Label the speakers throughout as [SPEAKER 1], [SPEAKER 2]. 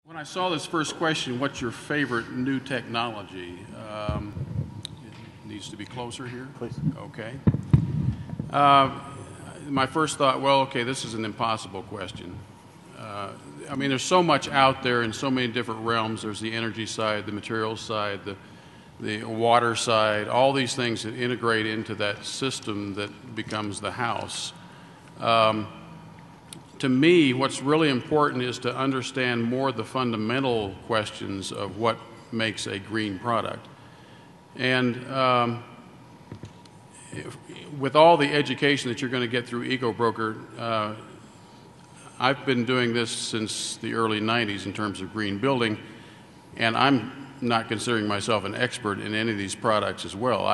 [SPEAKER 1] When I saw this first question, what's your favorite new technology? It needs to be closer here.
[SPEAKER 2] Please.
[SPEAKER 1] Okay. My first thought, well, okay, this is an impossible question. I mean, there's so much out there in so many different realms. There's the energy side, the materials side, the water side, all these things that integrate into that system that becomes the house. To me, what's really important is to understand more the fundamental questions of what makes a green product. And with all the education that you're going to get through EcoBroker, I've been doing this since the early 90s in terms of green building, and I'm not considering myself an expert in any of these products as well.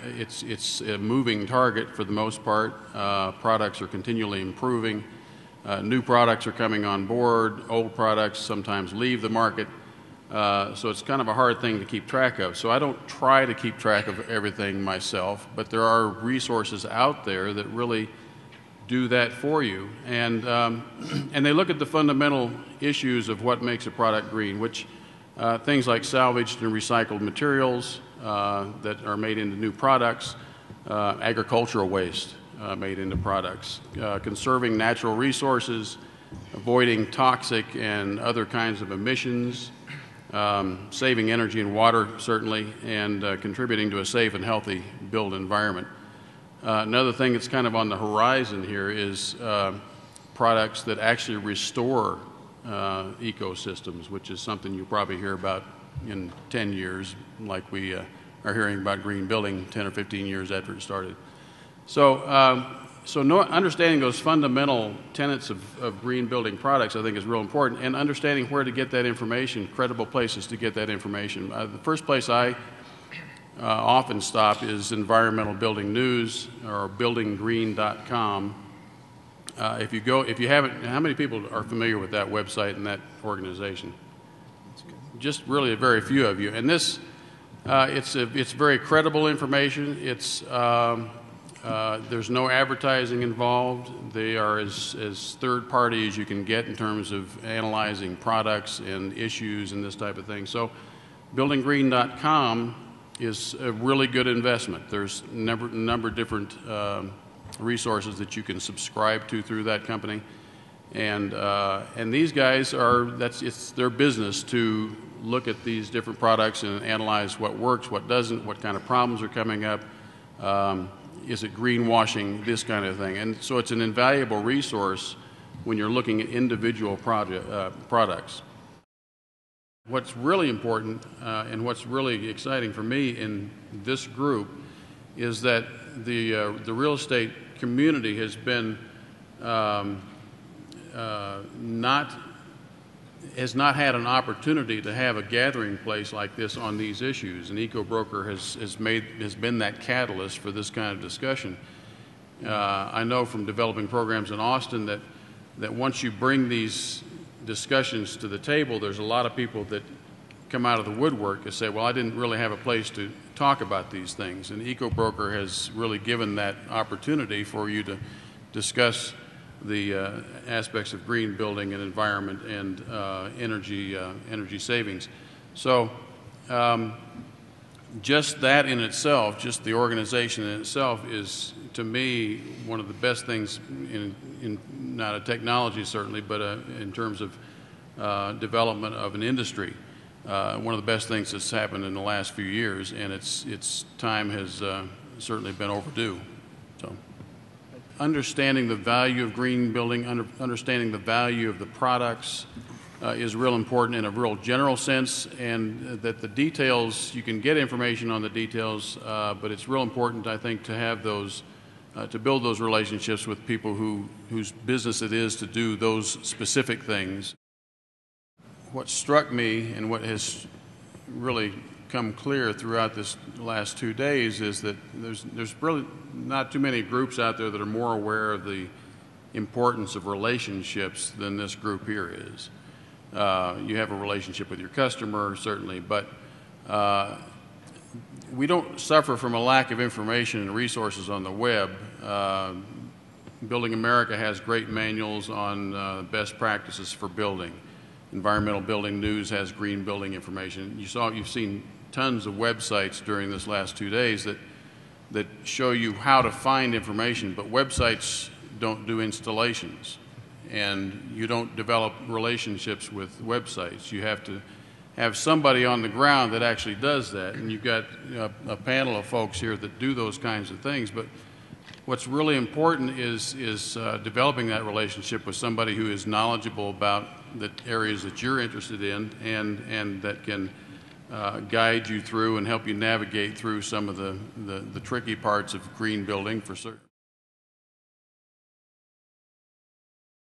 [SPEAKER 1] It's a moving target for the most part. Products are continually improving. New products are coming on board. Old products sometimes leave the market. So it's kind of a hard thing to keep track of. So I don't try to keep track of everything myself, but there are resources out there that really do that for you. And they look at the fundamental issues of what makes a product green, which things like salvaged and recycled materials that are made into new products, agricultural waste made into products, conserving natural resources, avoiding toxic and other kinds of emissions, saving energy and water, certainly, and contributing to a safe and healthy built environment. Another thing that's kind of on the horizon here is products that actually restore ecosystems, which is something you'll probably hear about in 10 years, like we are hearing about green building 10 or 15 years after it started. So, understanding those fundamental tenets of green building products, I think, is real important, and understanding where to get that information, credible places to get that information. The first place I often stop is Environmental Building News or buildinggreen.com. If you haven't, how many people are familiar with that website and that organization? Just really a very few of you. And this, it's very credible information. It's there's no advertising involved. They are as third party as you can get in terms of analyzing products and issues and this type of thing. So buildinggreen.com is a really good investment. There's a number of different resources that you can subscribe to through that company. And these guys it's their business to look at these different products and analyze what works, what doesn't, what kind of problems are coming up. Is it greenwashing, this kind of thing. And so it's an invaluable resource when you're looking at individual products. What's really important and what's really exciting for me in this group is that the real estate community has been has not had an opportunity to have a gathering place like this on these issues, and EcoBroker has been that catalyst for this kind of discussion. I know from developing programs in Austin that once you bring these discussions to the table, there's a lot of people that come out of the woodwork and say, well, I didn't really have a place to talk about these things, and EcoBroker has really given that opportunity for you to discuss the aspects of green building and environment and energy savings. So just that in itself, just the organization in itself, is to me one of the best things in not a technology certainly, but in terms of development of an industry. One of the best things that's happened in the last few years, and its time has certainly been overdue. So, understanding the value of green building, understanding the value of the products is real important in a real general sense, and that the details, you can get information on the details, but it's real important, I think, to have those, to build those relationships with people whose business it is to do those specific things. What struck me and what has really come clear throughout this last 2 days is that there's really not too many groups out there that are more aware of the importance of relationships than this group here is. You have a relationship with your customer, certainly, but we don't suffer from a lack of information and resources on the web. Building America has great manuals on best practices for building. Environmental Building News has green building information. You've seen tons of websites during this last 2 days that show you how to find information, but websites don't do installations, and you don't develop relationships with websites. You have to have somebody on the ground that actually does that, and you've got a panel of folks here that do those kinds of things. But what's really important is developing that relationship with somebody who is knowledgeable about the areas that you're interested in, and that can guide you through and help you navigate through some of the tricky parts of green building for certain.